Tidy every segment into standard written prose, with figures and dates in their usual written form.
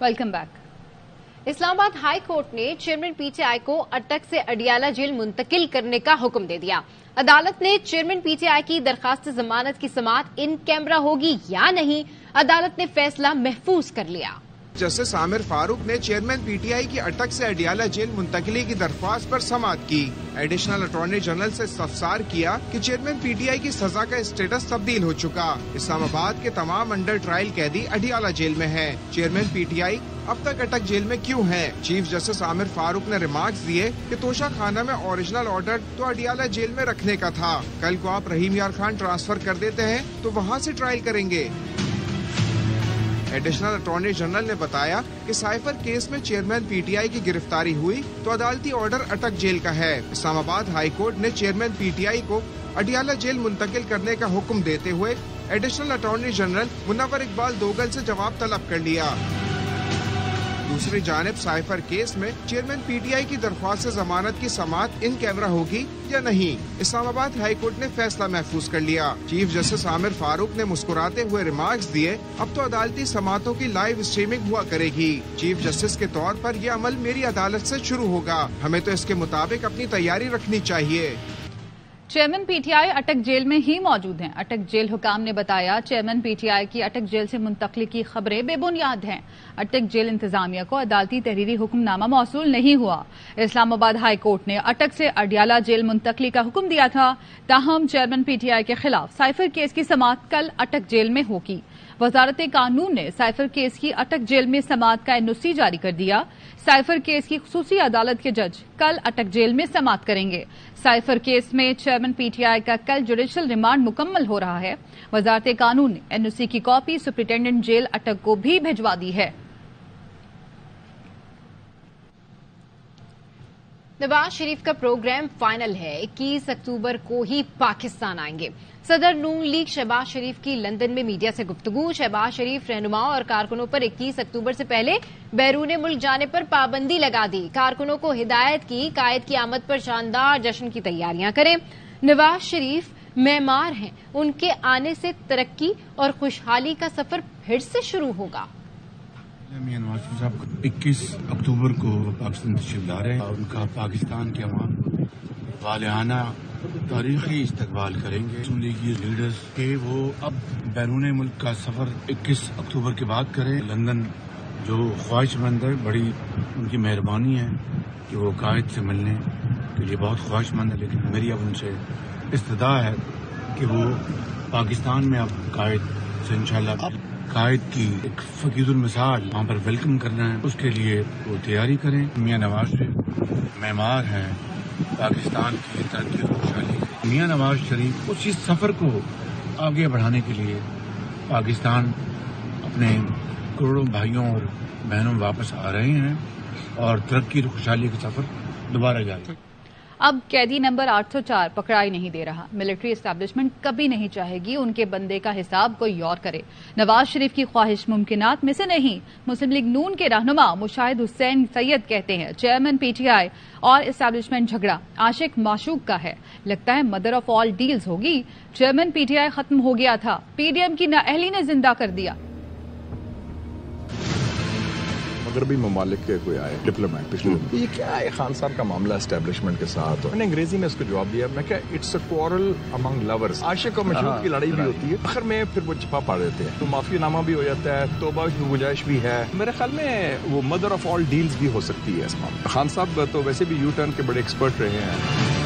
Welcome back. Islamabad high court ने chairman PTI को अटक से अडियाला जेल मुंतकिल करने का हुक्म दे दिया। अदालत ने चेयरमैन पीटीआई की दरखास्त जमानत की समाअत इन कैमरा होगी या नहीं, अदालत ने फैसला महफूज कर लिया। जस्टिस आमिर फारूक ने चेयरमैन पीटीआई की अटक से अडियाला जेल मुंतकिली की दरख्वास्त पर समाअत की। एडिशनल अटॉर्नी जनरल से इस्तफसार किया कि चेयरमैन पीटीआई की सजा का स्टेटस तब्दील हो चुका। इस्लामाबाद के तमाम अंडर ट्रायल कैदी अडियाला जेल में हैं। चेयरमैन पीटीआई अब तक अटक जेल में क्यों है? चीफ जस्टिस आमिर फारूक ने रिमार्क्स दिए कि तोशा खाना में ओरिजिनल ऑर्डर तो अडियाला जेल में रखने का था। कल को आप रहीम यार खान ट्रांसफर कर देते हैं तो वहाँ से ट्रायल करेंगे। एडिशनल अटॉर्नी जनरल ने बताया कि साइफर केस में चेयरमैन पीटीआई की गिरफ्तारी हुई तो अदालती ऑर्डर अटक जेल का है। इस्लामाबाद हाई कोर्ट ने चेयरमैन पीटीआई को अडियाला जेल मुंतकिल करने का हुक्म देते हुए additional attorney general Munawwar Iqbal Dogal से जवाब तलब कर लिया। दूसरी जानिब साइफर केस में चेयरमैन पीटीआई की दरख्वास्त से जमानत की समाअत इन कैमरा होगी या नहीं, इस्लामाबाद हाई कोर्ट ने फैसला महफूज कर लिया। चीफ जस्टिस आमिर फारूक ने मुस्कुराते हुए रिमार्क्स दिए, अब तो अदालती समाअतों की लाइव स्ट्रीमिंग हुआ करेगी। चीफ जस्टिस के तौर पर यह अमल मेरी अदालत से शुरू होगा, हमें तो इसके मुताबिक अपनी तैयारी रखनी चाहिए। चेयरमैन पीटीआई अटक जेल में ही मौजूद हैं। अटक जेल हुकाम ने बताया चेयरमैन पीटीआई की अटक जेल से मुंतकली की खबरें बेबुनियाद हैं। अटक जेल इंतजामिया को अदालती तहरीरी हुक्मनामा मौसूल नहीं हुआ। इस्लामाबाद हाई कोर्ट ने अटक से अडियाला जेल मुंतकली का हुक्म दिया था। ताहम चेयरमैन पीटीआई के खिलाफ साइफर केस की समाअत कल अटक जेल में होगी। वजारत कानून ने साइफर केस की अटक जेल में समाअत का एनओसी जारी कर दिया। साइफर केस की खुसूसी अदालत के जज कल अटक जेल में समाअत करेंगे। साइफर केस में चेयरमैन पीटीआई का कल जुडिशल रिमांड मुकम्मल हो रहा है। वजारत कानून ने एनओसी की कॉपी सुप्रिंटेंडेंट जेल अटक को भी भिजवा दी है। नवाज शरीफ का प्रोग्राम फाइनल है। 21 अक्टूबर को ही पाकिस्तान आएंगे। सदर नून लीग शहबाज शरीफ की लंदन में मीडिया से गुफ्तगू। शहबाज शरीफ रहनुमाओं और कारकुनों पर 21 अक्टूबर से पहले बैरून मुल्क जाने पर पाबंदी लगा दी। कारकुनों को हिदायत की कायद की आमद पर शानदार जश्न की तैयारियां करें। नवाज शरीफ मेहमान हैं, उनके आने से तरक्की और खुशहाली का सफर फिर से शुरू होगा। मियां नवाज शरीफ साहब 21 अक्टूबर को पाकिस्तान तशरीफ ला रहे हैं और उनका पाकिस्तान के अवाम वालियाना तारीखी इस्तकबाल करेंगे। मुस्लिम लीग लीडर्स के वो अब बैरून मुल्क का सफर 21 अक्टूबर के बाद करें। लंदन जो ख्वाहिशमंद है, बड़ी उनकी मेहरबानी है कि वो कायद से मिलने के लिए बहुत ख्वाहिशमंद है, लेकिन मेरी अब उनसे इस्तदा है कि वो पाकिस्तान में अब कायद से इंशाल्लाह कायद की एक फकीरुल मिसाल वहाँ पर वेलकम करना है, उसके लिए वो तैयारी करें। मियां नवाज शरीफ मेहमान हैं पाकिस्तान की तरक्की और खुशहाली। मियां नवाज शरीफ उसी सफर को आगे बढ़ाने के लिए पाकिस्तान अपने करोड़ों भाइयों और बहनों वापस आ रहे हैं और तरक्की और खुशहाली का सफर दोबारा जारी। अब कैदी नंबर 804 पकड़ाई नहीं दे रहा। मिलिट्री एस्टैब्लिशमेंट कभी नहीं चाहेगी उनके बंदे का हिसाब कोई और करे। नवाज शरीफ की ख्वाहिश मुमकिनात में से नहीं। मुस्लिम लीग नून के रहनुमा मुशाहिद हुसैन सैयद कहते हैं चेयरमैन पीटीआई और एस्टैब्लिशमेंट झगड़ा आशिक माशूक का है। लगता है मदर ऑफ ऑल डील्स होगी। चेयरमैन पीटीआई खत्म हो गया था, पीडीएम की नाअहली ने जिंदा कर दिया। मगरबी ममालिक के कोई आए डिप्लोमेट पिछले ये क्या है खान साहब का मामला एस्टेब्लिशमेंट के साथ। मैंने अंग्रेजी में उसको जवाब दिया, मैं क्या it's a quarrel among lovers. आशिक और मशहूक की लड़ाई भी होती है, आखिर में फिर वो छिपा पा देते हैं तो माफी नामा भी हो जाता है, तौबा की गुंजाइश भी है। मेरे ख्याल में वो मदर ऑफ ऑल डील्स भी हो सकती है इस मामले। खान साहब तो वैसे भी यू टर्न के बड़े एक्सपर्ट रहे हैं।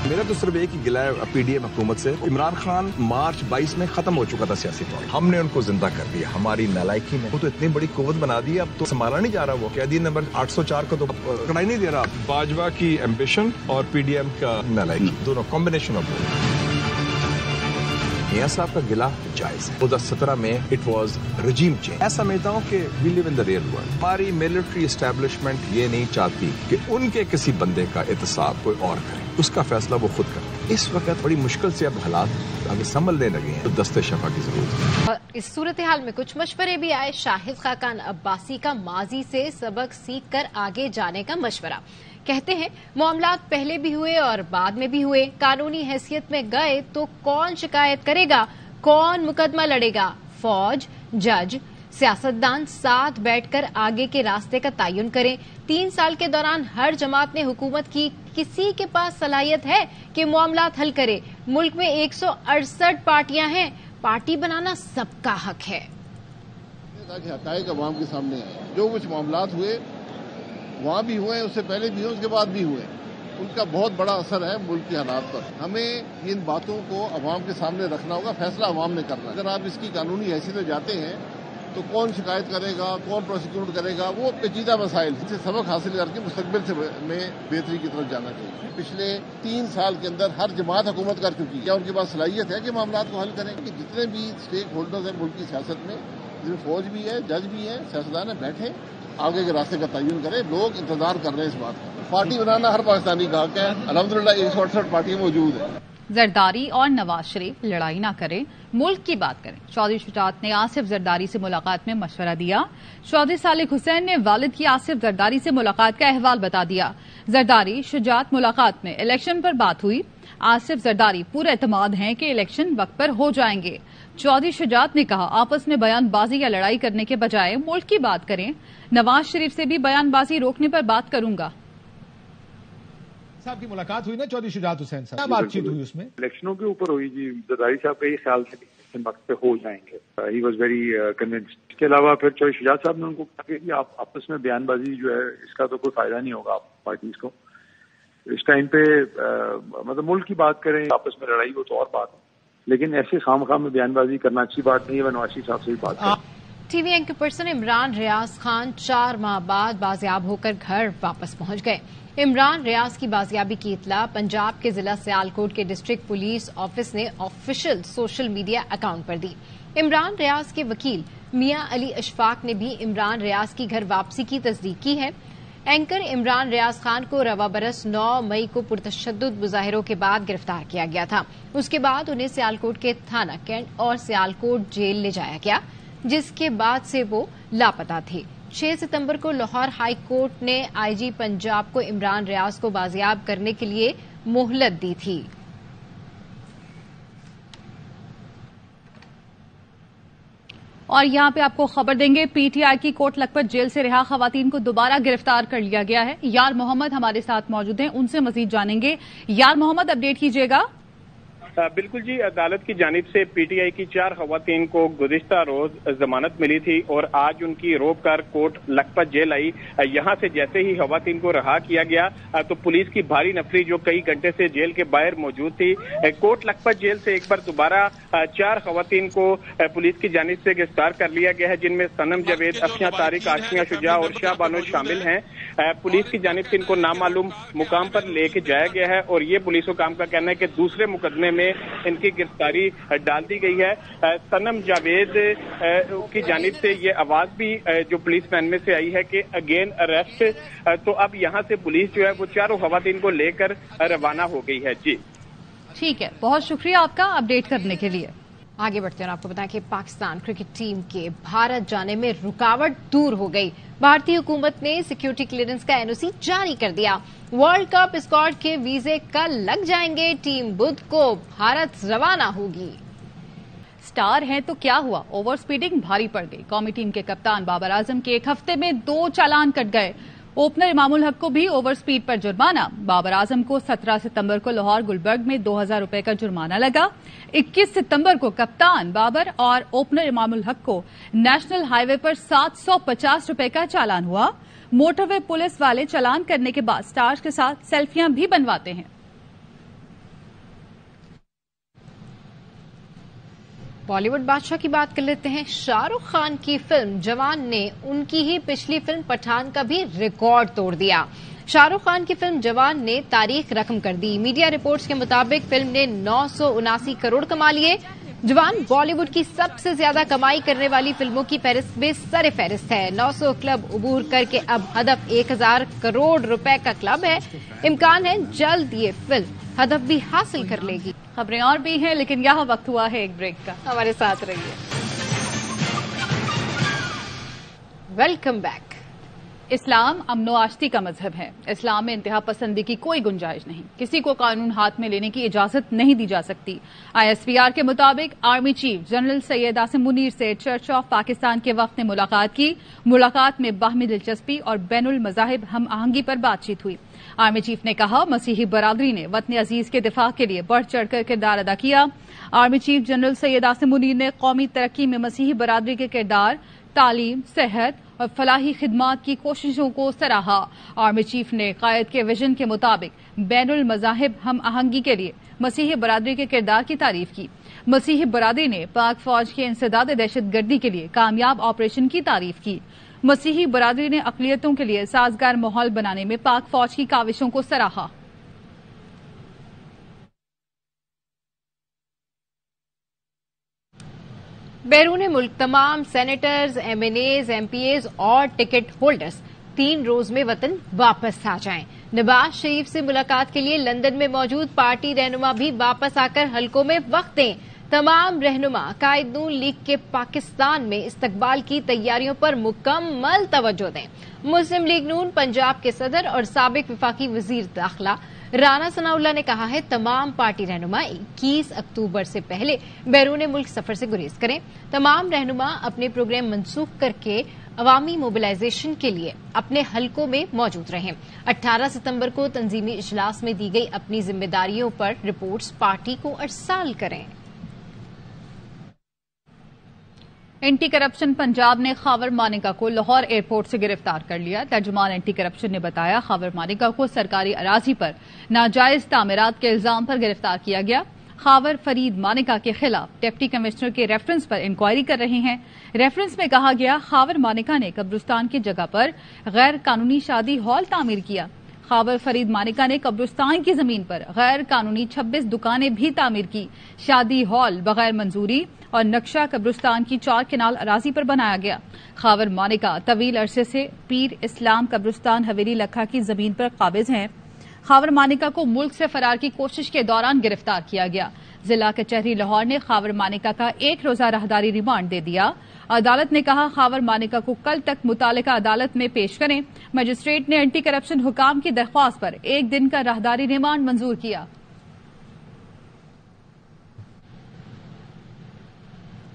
मेरा तो सिर्फ एक ही गिला है पीडीएम हुकूमत से। इमरान खान मार्च 22 में खत्म हो चुका था सियासी तौर, हमने उनको जिंदा कर दिया हमारी नालायकी में। वो तो इतनी बड़ी कुव्वत बना दी, अब तो संभाला नहीं जा रहा। वो कैदी नंबर 804 को तो पकड़ाई नहीं दे रहा। बाजवा की एम्बिशन और पीडीएम का नालायकी, दोनों कॉम्बिनेशन ऑफ मियां साहब का गिला जायज है। 2017 में इट वाज रजीम चेंज। ऐसा समझता हूँ कि we live in the real world. हमारी मिलिट्री एस्टैब्लिशमेंट ये नहीं चाहती कि उनके किसी बंदे का एहतसाब कोई और करे, उसका फैसला वो खुद करे। इस वक्त बड़ी मुश्किल से अब हालात आगे संभलने लगे हैं, तो दस्ते शफा की जरूरत है। और इस सूरत हाल में कुछ मशवरे भी आए। शाहिद खाकान अब्बासी का माजी से सबक सीख कर आगे जाने का मशवरा। कहते हैं मामलात पहले भी हुए और बाद में भी हुए। कानूनी हैसियत में गए तो कौन शिकायत करेगा, कौन मुकदमा लड़ेगा? फौज, जज, सियासतदान साथ बैठकर आगे के रास्ते का तयन करें। 3 साल के दौरान हर जमात ने हुकूमत की किसी के पास सलाहियत है कि मामलात हल करे। मुल्क में 168 पार्टियां हैं, पार्टी बनाना सबका हक है। ताकि हक़ाइक़ अवाम के सामने आए। जो कुछ मामलात हुए वहाँ भी हुए, उससे पहले भी हुए, उसके बाद भी हुए, उनका बहुत बड़ा असर है मुल्क के हालात पर। हमें इन बातों को अवाम के सामने रखना होगा, फैसला अवाम ने करना है। अगर आप इसकी कानूनी हैसियत में जाते हैं तो कौन शिकायत करेगा, कौन प्रोसिक्यूट करेगा, वो पेचीदा मसाइल। इससे सबक हासिल करके मुस्तकबिल से में बेहतरी की तरफ जाना चाहिए। पिछले 3 साल के अंदर हर जमात हुकूमत कर चुकी है। क्या उनके पास सलाहियत है कि मामलात को हल करें? कि जितने भी स्टेक होल्डर्स हैं मुल्क की सियासत में, जिसमें फौज भी है, जज भी है, सियासतदान है, बैठे आगे के रास्ते का तयन करें। लोग इंतजार कर रहे हैं इस बात का। पार्टी बनाना हर पाकिस्तानी का हक है। अल्हम्दुलिल्लाह 168 पार्टियां मौजूद है। जरदारी और नवाज शरीफ लड़ाई ना करें, मुल्क की बात करें। चौधरी शुजात ने आसिफ जरदारी से मुलाकात में मशवरा दिया। चौधरी सालिक हुसैन ने वालिद की आसिफ जरदारी से मुलाकात का अहवाल बता दिया। जरदारी शुजात मुलाकात में इलेक्शन पर बात हुई। आसिफ जरदारी पूरे एतमाद हैं कि इलेक्शन वक्त पर हो जाएंगे। चौधरी शुजात ने कहा, आपस में बयानबाजी या लड़ाई करने के बजाय मुल्क की बात करें। नवाज शरीफ से भी बयानबाजी रोकने पर बात करूंगा। साहब की मुलाकात हुई ना चौधरी शुजात हुसैन साहब, क्या बातचीत हुई उसमें? इलेक्शनों के ऊपर हुई जी। जरदारी साहब का ये ख्याल था कि वक्त पे हो जाएंगे। He was very convinced. इसके अलावा फिर चौधरी शुजात साहब ने उनको कहा कि आप आपस में बयानबाजी जो है इसका तो कोई फायदा नहीं होगा आप पार्टीज को। इस टाइम पे मतलब मुल्क की बात करें, आपस में लड़ाई हो तो और बात, लेकिन ऐसे खामखाम में बयानबाजी करना अच्छी बात नहीं है। मैं नवाज शरीफ साहब से भी बात करें। TV anchor person Imran Riaz Khan 4 माह बाद बाजियाब होकर घर वापस पहुंच गए। इमरान रियाज की बाजियाबी की इतला पंजाब के जिला सियालकोट के डिस्ट्रिक्ट पुलिस ऑफिस ने ऑफिशियल सोशल मीडिया अकाउंट पर दी। इमरान रियाज के वकील मियां अली अशफाक ने भी इमरान रियाज की घर वापसी की तस्दीक की है। एंकर इमरान रियाज खान को रवा बरस 9 मई को पुरतशद्दुद मुजाहिरों के बाद गिरफ्तार किया गया था। उसके बाद उन्हें सियालकोट के थाना कैंट और सियालकोट जेल ले जाया गया, जिसके बाद से वो लापता थे। 6 सितंबर को लाहौर हाई कोर्ट ने आईजी पंजाब को इमरान रियाज को बाजियाब करने के लिए मोहलत दी थी। और यहां पे आपको खबर देंगे, पीटीआई की कोट लखपत जेल से रिहा खवातीन को दोबारा गिरफ्तार कर लिया गया है। यार मोहम्मद हमारे साथ मौजूद हैं, उनसे मजीद जानेंगे। यार मोहम्मद, अपडेट कीजिएगा। बिल्कुल जी, अदालत की जानिब से पीटीआई की 4 खवातीन को गुज़िश्ता रोज जमानत मिली थी और आज उनकी रोक कर कोट लखपत जेल आई। यहां से जैसे ही खवातीन को रहा किया गया तो पुलिस की भारी नफरी जो कई घंटे से जेल के बाहर मौजूद थी, कोट लखपत जेल से एक बार दोबारा 4 खवातीन को पुलिस की जानिब से गिरफ्तार कर लिया गया है, जिनमें सनम जावेद, अफिया तारिक, आशिया शुजा और शाह बानो शामिल हैं। पुलिस की जानिब से इनको नामालूम मुकाम पर लेके जाया गया है और ये पुलिस हुकाम का कहना है कि दूसरे मुकदमे में इनकी गिरफ्तारी डाल दी गई है। सनम जावेद की जानिब से ये आवाज भी जो पुलिस मैन में से आई है कि अगेन अरेस्ट। तो अब यहाँ से पुलिस जो है वो 4 खवातीन को लेकर रवाना हो गई है। जी ठीक है, बहुत शुक्रिया आपका अपडेट करने के लिए। आगे बढ़ते हैं, आपको बताएं कि पाकिस्तान क्रिकेट टीम के भारत जाने में रुकावट दूर हो गई। भारतीय हुकूमत ने सिक्योरिटी क्लियरेंस का एनओसी जारी कर दिया। वर्ल्ड कप स्क्वाड के वीजे कल लग जाएंगे। टीम बुध को भारत रवाना होगी। स्टार हैं तो क्या हुआ, ओवर स्पीडिंग भारी पड़ गई। कौमी टीम के कप्तान बाबर आजम के 1 हफ्ते में 2 चालान कट गए। ओपनर इमामुल हक को भी ओवर स्पीड पर जुर्माना। बाबर आजम को 17 सितंबर को लाहौर गुलबर्ग में 2000 रुपए का जुर्माना लगा। 21 सितंबर को कप्तान बाबर और ओपनर इमामुल हक को नेशनल हाईवे पर 750 रुपए का चालान हुआ। मोटरवे पुलिस वाले चालान करने के बाद स्टार्स के साथ सेल्फियां भी बनवाते हैं। बॉलीवुड बादशाह की बात कर लेते हैं। शाहरुख खान की फिल्म जवान ने उनकी ही पिछली फिल्म पठान का भी रिकॉर्ड तोड़ दिया। शाहरुख खान की फिल्म जवान ने तारीख रकम कर दी। मीडिया रिपोर्ट्स के मुताबिक फिल्म ने 979 करोड़ कमा लिए। जवान बॉलीवुड की सबसे ज्यादा कमाई करने वाली फिल्मों की फहरिस्त में सरे फहरिस्त है। 900 क्लब अबूर करके अब हदफ 1000 करोड़ रुपए का क्लब है। इम्कान है जल्द ये फिल्म हदफ भी हासिल कर लेगी। खबरें और भी हैं, लेकिन यहाँ वक्त हुआ है एक ब्रेक का। हमारे साथ रहिए। Welcome back. اسلام امن و آشتی کا مذہب ہے. اسلام میں انتہا پسندی کی کوئی گنجائش نہیں. کسی کو قانون ہاتھ میں لینے کی اجازت نہیں دی جا سکتی. ISPR کے مطابق army chief general Syed Asim Munir سے چرچ آف پاکستان کے وفد نے ملاقات کی. ملاقات میں باہمی دلچسپی اور بین المذاہب ہم آہنگی پر بات چیت ہوئی. آرمی چیف نے کہا مسیحی برادری نے وطن عزیز کے دفاع کے لیے بڑھ چڑھ کر کردار ادا کیا. Army chief general Syed Asim Munir نے قومی ترقی میں مسیحی برادری کے کردار، تعلیم، صحت اور فلاحی خدمات کی کوششوں کو سراہا. آرمی چیف نے قائد کے ویژن کے مطابق بین المذاہب ہم آہنگی کے لیے مسیحی برادری کے کردار کی تعریف کی. مسیحی برادری نے پاک فوج کے انسداد دہشت گردی کے لیے کامیاب آپریشن کی تعریف کی. مسیحی برادری نے اقلیتوں کے لیے سازگار ماحول بنانے میں پاک فوج کی کاوشوں کو سراہا. بیرون ملک تمام سینیٹرز، MNAs، MPAs اور ٹکٹ ہولڈرز 3 روز میں وطن واپس آ جائیں. نواز شریف سے ملاقات کے لیے لندن میں موجود پارٹی رہنما بھی واپس آ کر حلقوں میں وقت دیں. تمام رہنما قائد نون لیگ کے پاکستان میں استقبال کی تیاریوں پر مکمل توجہ دیں. مسلم لیگ نون پنجاب کے صدر اور سابق وفاقی وزیر داخلہ رانا ثناء اللہ نے کہا ہے تمام پارٹی رہنما 21 اکتوبر سے پہلے بیرون ملک سفر سے گریز کریں. تمام رہنما اپنے پروگرام منسوخ کر کے عوامی موبلائزیشن کے لیے اپنے حلقوں میں موجود رہیں. 18 ستمبر کو تنظیمی اجلاس میں دی گئی اپنی ذمہ داریوں پر رپورٹس پارٹی کو ارسال کریں. اینٹی کرپشن پنجاب نے خاور مانیکا کو لاہور ایئرپورٹ سے گرفتار کر لیا. ترجمان اینٹی کرپشن نے بتایا خاور مانیکا کو سرکاری اراضی پر ناجائز تعمیرات کے الزام پر گرفتار کیا گیا. خاور فرید مانیکا کے خلاف ڈپٹی کمشنر کے ریفرنس پر انکوائری کر رہے ہیں. ریفرنس میں کہا گیا خاور مانیکا نے قبرستان کی جگہ پر غیر قانونی شادی ہال تعمیر کیا. خاور فرید مانیکا نے قبرستان کی زمین پر غیر قانونی 26 دکانیں بھی تعمیر کی. شادی ہال بغیر منظوری اور نقشہ قبرستان کی 4 کنال اراضی پر بنایا گیا. خاور مانیکا طویل عرصے سے پیر اسلام قبرستان حویلی لکھا کی زمین پر قابض ہیں. خاور مانیکا کو ملک سے فرار کی کوشش کے دوران گرفتار کیا گیا. ضلع کچہری لاہور نے خاور مانیکا کا 1 روزہ راہداری ریمانڈ دے دیا. عدالت نے کہا خاور مانیکا کو کل تک متعلقہ عدالت میں پیش کریں. مجسٹریٹ نے اینٹی کرپشن حکام کی درخواست پر 1 دن کا راہداری ریمانڈ منظور کیا.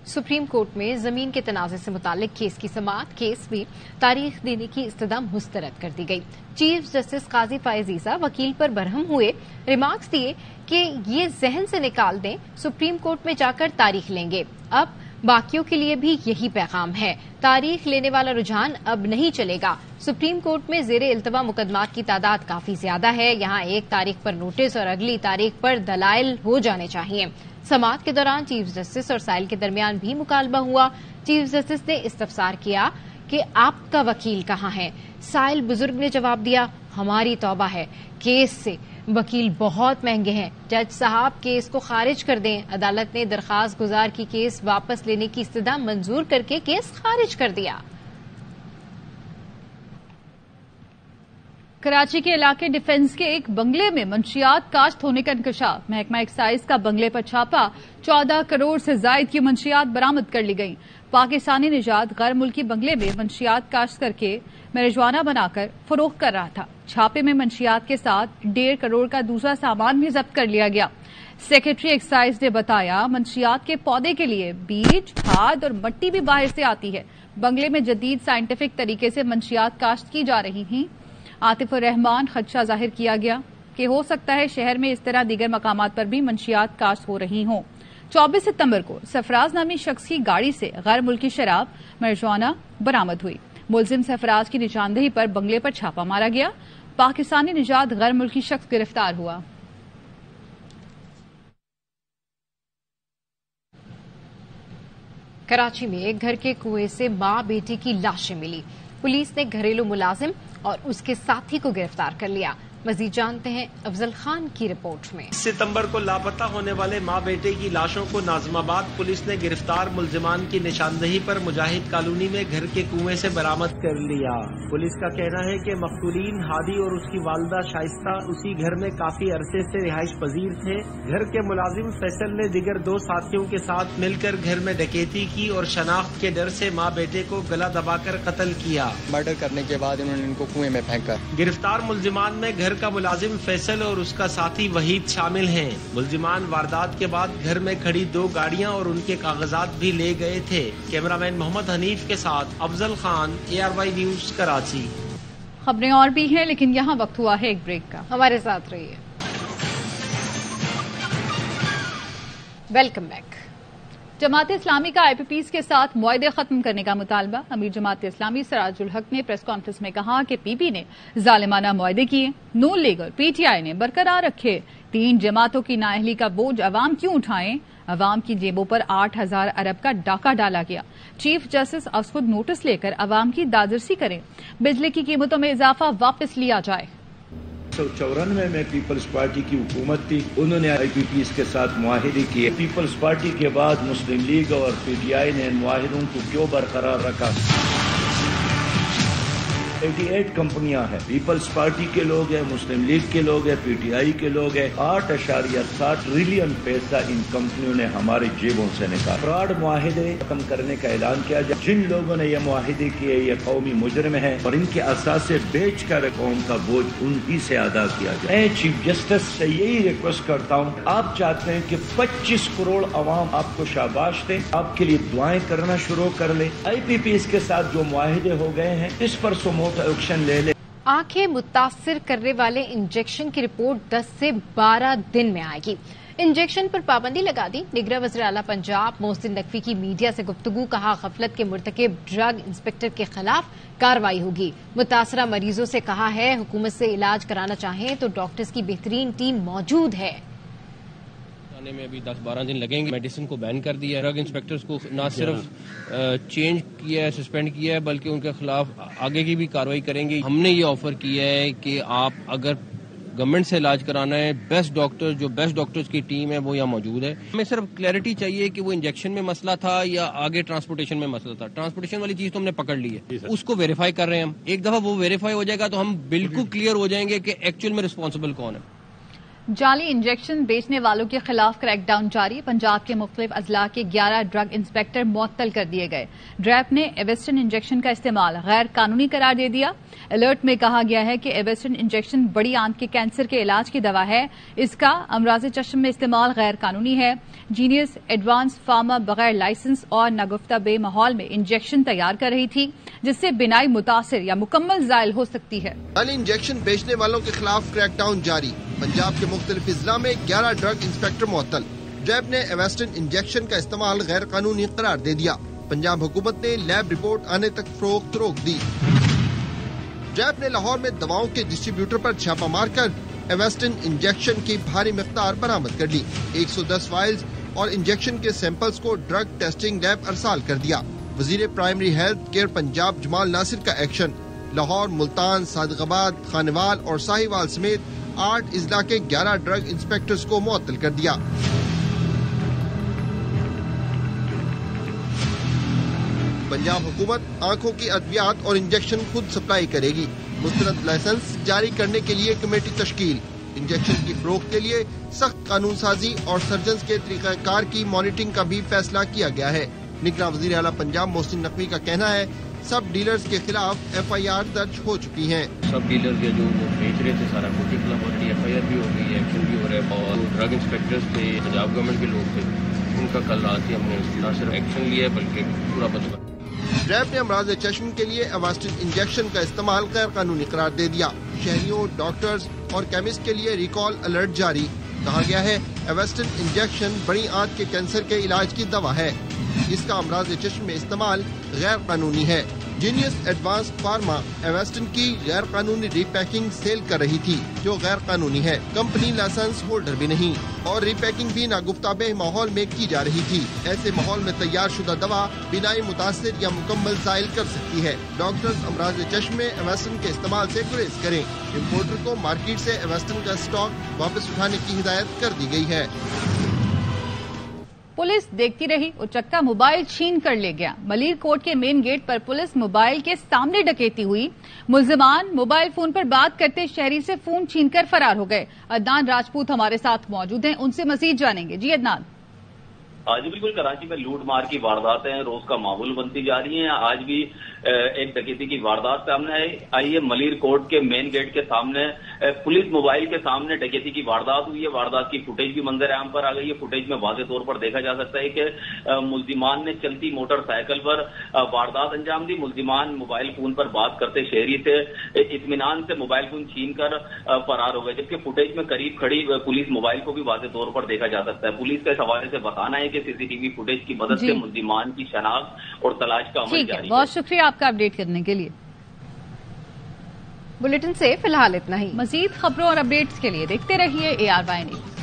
سپریم کورٹ میں زمین کے تنازع سے متعلق کیس کی سماعت کیس میں تاریخ دینے کی استدعا مسترد کر دی گئی. چیف جسٹس قاضی فائز عیسیٰ وکیل پر برہم ہوئے. ریمارکس دیے کہ یہ ذہن سے نکال دیں سپریم کورٹ میں جا کر تاریخ لیں گے. اب باقیوں کے لیے بھی یہی پیغام ہے. تاریخ لینے والا رجحان اب نہیں چلے گا. سپریم کورٹ میں زیر التوا مقدمات کی تعداد کافی زیادہ ہے. یہاں ایک تاریخ پر نوٹس اور اگلی تاریخ پر دلائل ہو جانے چاہیے. سماعت کے دوران چیف جسٹس اور سائل کے درمیان بھی مکالمہ ہوا. چیف جسٹس نے استفسار کیا کہ آپ کا وکیل کہاں ہے. سائل بزرگ نے جواب دیا ہماری توبہ ہے، کیس سے وکیل بہت مہنگے ہیں. جج صاحب کیس کو خارج کر دیں. عدالت نے درخواست گزار کی کیس واپس لینے کی استدعا منظور کر کے کیس خارج کر دیا. کراچی کے علاقے ڈیفنس کے ایک بنگلے میں منشیات کاشت ہونے کا انکشاف. محکمہ ایکسائز کا بنگلے پر چھاپا. 14 کروڑ سے زائد کی منشیات برآمد کر لی گئی. پاکستانی نژاد غیر ملکی بنگلے میں منشیات کاشت کر کے میریجوانا بنا کر فروخت کر رہا تھا. چھاپے میں منشیات کے ساتھ 1.5 کروڑ کا دوسرا سامان بھی ضبط کر لیا گیا. سیکرٹری ایکسائز نے بتایا منشیات کے پودے کے لیے بیج، کھاد اور مٹی بھی باہر سے آتی ہے. بنگلے میں جدید سائنٹیفک طریقے سے منشیات کاشت کی جا رہی ہیں. عاطف الرحمان خدشہ ظاہر کیا گیا کہ ہو سکتا ہے شہر میں اس طرح دیگر مقامات پر بھی منشیات کاشت ہو رہی ہوں. 24 ستمبر کو سرفراز نامی شخص کی گاڑی سے غیر ملکی شراب میریجوانا برآمد ہوئی. ملزم سرفراز کی نشاندہی پر بنگلے پر چھاپا مارا گیا. پاکستانی نژاد غیر ملکی شخص گرفتار ہوا. کراچی میں ایک گھر کے کنویں سے ماں بیٹی کی لاشیں ملی. پولیس نے گھریلو ملازم اور اس کے ساتھی کو گرفتار کر لیا. مزید جانتے ہیں افضل خان کی رپورٹ میں۔ ستمبر کو لاپتہ ہونے والے ماں بیٹے کی لاشوں کو ناظم آباد پولیس نے گرفتار ملزمان کی نشاندہی پر مجاہد کالونی میں گھر کے کنویں سے برآمد کر لیا۔ پولیس کا کہنا ہے کہ مقتولین ہادی اور اس کی والدہ شائستہ اسی گھر میں کافی عرصے سے رہائش پذیر تھے۔ گھر کے ملازم فیصل نے دیگر 2 ساتھیوں کے ساتھ مل کر گھر میں ڈکیتی کی اور شناخت کے ڈر سے ماں بیٹے کو گلا دبا کر قتل کیا۔ مرڈر کرنے کے بعد انہوں نے ان کو کنویں میں پھینکا۔ گرفتار ملزمان میں گھر کا ملازم فیصل اور اس کا ساتھی وحید شامل ہیں۔ ملزمان واردات کے بعد گھر میں کھڑی 2 گاڑیاں اور ان کے کاغذات بھی لے گئے تھے۔ کیمرہ مین محمد حنیف کے ساتھ افضل خان، ARY نیوز کراچی۔ خبریں اور بھی ہیں لیکن یہاں وقت ہوا ہے ایک بریک کا، ہمارے ساتھ رہیے۔ Welcome back. جماعت اسلامی کا IPPs کے ساتھ معاہدے ختم کرنے کا مطالبہ۔ امیر جماعت اسلامی سراج الحق نے پریس کانفرنس میں کہا کہ PP نے ظالمانہ معاہدے کیے، نون لیگ اور PTI نے برقرار رکھے۔ 3 جماعتوں کی نااہلی کا بوجھ عوام کیوں اٹھائیں؟ عوام کی جیبوں پر 8000 ارب کا ڈاکہ ڈالا گیا۔ چیف جسٹس از خود نوٹس لے کر عوام کی دادرسی کریں، بجلی کی قیمتوں میں اضافہ واپس لیا جائے۔ 1994 میں پیپلز پارٹی کی حکومت تھی، انہوں نے IPPs کے ساتھ معاہدے کیے۔ پیپلز پارٹی کے بعد مسلم لیگ اور PTI نے ان معاہدوں کو کیوں برقرار رکھا؟ 88 کمپنیاں ہیں، پیپلز پارٹی کے لوگ ہیں، مسلم لیگ کے لوگ ہیں، PTI کے لوگ ہیں۔ 8.7 ٹریلین پیسہ ان کمپنیوں نے ہمارے جیبوں سے نکالا۔ فراڈ معاہدے ختم کرنے کا اعلان کیا جائے۔ جن لوگوں نے یہ معاہدے کیے یہ قومی مجرم ہیں اور ان کے اثاثے بیچ کر قوم کا بوجھ ان ہی سے ادا کیا جائے۔ میں چیف جسٹس سے یہی ریکویسٹ کرتا ہوں، آپ چاہتے ہیں کہ 25 کروڑ عوام آپ کو شاباش دیں، آپ کے لیے دعائیں کرنا شروع کر لیں۔ IPPs کے ساتھ جو معاہدے ہو گئے ہیں اس پر سموٹ ایکشن لے لیں۔ آنکھیں متاثر کرنے والے انجیکشن کی رپورٹ 10 سے 12 دن میں آئے گی۔ انجیکشن پر پابندی لگا دی۔ نگراں وزیر اعلیٰ پنجاب محسن نقوی کی میڈیا سے گفتگو، کہا غفلت کے مرتکب ڈرگ انسپکٹر کے خلاف کارروائی ہوگی۔ متاثرہ مریضوں سے کہا ہے حکومت سے علاج کرانا چاہیں تو ڈاکٹرز کی بہترین ٹیم موجود ہے۔ میں ابھی 10-12 دن لگیں گے۔ میڈیسن کو بین کر دیا ہے، ڈرگ انسپیکٹرز کو نہ صرف چینج کیا ہے، سسپینڈ کیا ہے، بلکہ ان کے خلاف آگے کی بھی کارروائی کریں گے۔ ہم نے یہ آفر کیا ہے کہ آپ اگر گورنمنٹ سے علاج کرانا ہے، بیسٹ ڈاکٹرز کی ٹیم ہے وہ یہاں موجود ہے۔ ہمیں صرف کلیئرٹی چاہیے کہ وہ انجیکشن میں مسئلہ تھا یا آگے ٹرانسپورٹیشن میں مسئلہ تھا۔ ٹرانسپورٹیشن والی چیز تو ہم نے پکڑ لی ہے، اس کو ویریفائی کر رہے ہیں ہم۔ ایک دفعہ وہ ویریفائی ہو جائے گا تو ہم بالکل کلیئر ہو جائیں گے کہ ایکچوئل میں رسپانسبل کون ہے۔ جعلی انجیکشن بیچنے والوں کے خلاف کریک ڈاؤن جاری۔ پنجاب کے مختلف اضلاع کے 11 ڈرگ انسپیکٹر معطل کر دیے گئے۔ ڈریپ نے ایویسٹن انجیکشن کا استعمال غیر قانونی قرار دے دیا۔ الرٹ میں کہا گیا ہے کہ ایویسٹن انجیکشن بڑی آنت کے کینسر کے علاج کی دوا ہے، اس کا امراض چشم میں استعمال غیر قانونی ہے۔ جینیس ایڈوانس فارما بغیر لائسنس اور ناگفتہ بے ماحول میں انجیکشن تیار کر رہی تھی جس سے بینائی متاثر یا مکمل زائل ہو سکتی ہے۔ جعلی انجیکشن بیچنے والوں کے خلاف کریک ڈاؤن جاری۔ پنجاب کے مختلف اضلاع میں 11 ڈرگ انسپیکٹر معطل۔ جیب نے ایویسٹن انجیکشن کا استعمال غیر قانونی قرار دے دیا۔ پنجاب حکومت نے لیب رپورٹ آنے تک فروخت روک دی۔ جیب نے لاہور میں دواؤں کے ڈسٹریبیوٹر پر چھاپہ مار کر ایویسٹن انجیکشن کی بھاری مقدار برآمد کر لی۔ 110 فائلز اور انجیکشن کے سیمپلز کو ڈرگ ٹیسٹنگ لیب ارسال کر دیا۔ وزیر پرائمری ہیلتھ کیئر پنجاب جمال ناصر کا ایکشن۔ لاہور، ملتان، صادق آباد، خانوال اور ساہیوال سمیت 8 اضلاع کے 11 ڈرگ انسپیکٹرز کو معطل کر دیا۔ پنجاب حکومت آنکھوں کی ادویات اور انجیکشن خود سپلائی کرے گی۔ مستند لائسنس جاری کرنے کے لیے کمیٹی تشکیل۔ انجیکشن کی فروخت کے لیے سخت قانون سازی اور سرجنز کے طریقہ کار کی مانیٹرنگ کا بھی فیصلہ کیا گیا ہے۔ نگراں وزیر اعلیٰ پنجاب محسن نقوی کا کہنا ہے سب ڈیلرز کے خلاف FIR درج ہو چکی ہیں۔ سب ڈیلرز کے جو بیچ رہے تھے سارا کچھ کے خلاف آلریڈی FIR بھی ہو گئی ہے، ایکشن بھی ہو رہا ہے۔ اور ڈرگ انسپیکٹرز تھے، پنجاب گورنمنٹ کے لوگ تھے، ان کا کل رات ہی ہم نے نہ صرف ایکشن لیا ہے بلکہ پورا بدلا۔ ڈریپ نے امراض چشم کے لیے ایویسٹن انجیکشن کا استعمال غیر قانونی قرار دے دیا۔ شہریوں، ڈاکٹرز اور کیمسٹ کے لیے ریکال الرٹ جاری۔ کہا گیا ہے ایویسٹن انجیکشن بڑی آنت کے کینسر کے علاج کی دوا ہے، اس کا امراض چشم میں استعمال غیر قانونی ہے۔ जीनियस एडवांस फार्मा एवेस्टन की गैर कानूनी रीपैकिंग सेल कर रही थी, जो गैर कानूनी है। कंपनी लाइसेंस होल्डर भी नहीं और रीपैकिंग भी नागुफ्ताबे माहौल में की जा रही थी। ऐसे माहौल में तैयार शुदा दवा बिनाई मुतासिर या मुकम्मल ज़ाइल कर सकती है। डॉक्टर्स अमराज चश्मे एवेस्टन के इस्तेमाल से गुरेज करें। इम्पोर्टर को मार्केट से एवेस्टन का स्टॉक वापस उठाने की हिदायत कर दी गई है। पुलिस देखती रही, उचक्का मोबाइल छीन कर ले गया। मलिर कोर्ट के मेन गेट पर पुलिस मोबाइल के सामने डकैती हुई। मुल्जिमान मोबाइल फोन पर बात करते शहरी से फोन छीनकर फरार हो गए। अदनान राजपूत हमारे साथ मौजूद हैं, उनसे मजीद जानेंगे। जी अदनान। आज बिल्कुल कराची में लूट मार की वारदातें रोज का मामूल बनती जा रही हैं। आज भी एक डकैती की वारदात सामने आई है। मलिर कोर्ट के मेन गेट के सामने पुलिस मोबाइल के सामने डकैती की वारदात हुई है। वारदात की फुटेज भी मंजर आम पर आ गई है। फुटेज में वाज़ेह तौर पर देखा जा सकता है कि मुल्जिमान ने चलती मोटरसाइकिल पर वारदात अंजाम दी। मुल्जिमान मोबाइल फोन पर बात करते शहरी से इत्मीनान से मोबाइल फोन छीन कर फरार हो गए, जबकि फुटेज में करीब खड़ी पुलिस मोबाइल को भी वाज़ेह तौर पर देखा जा सकता है। पुलिस का इस हवाले से बताना है कि सीसीटीवी फुटेज की मदद से मुल्जिमान की शनाख्त और तलाश का अमल जारी है। बहुत शुक्रिया आपका अपडेट करने के लिए। बुलेटिन से फिलहाल इतना ही। मजीद खबरों और अपडेट्स के लिए देखते रहिए ARY न्यूज़।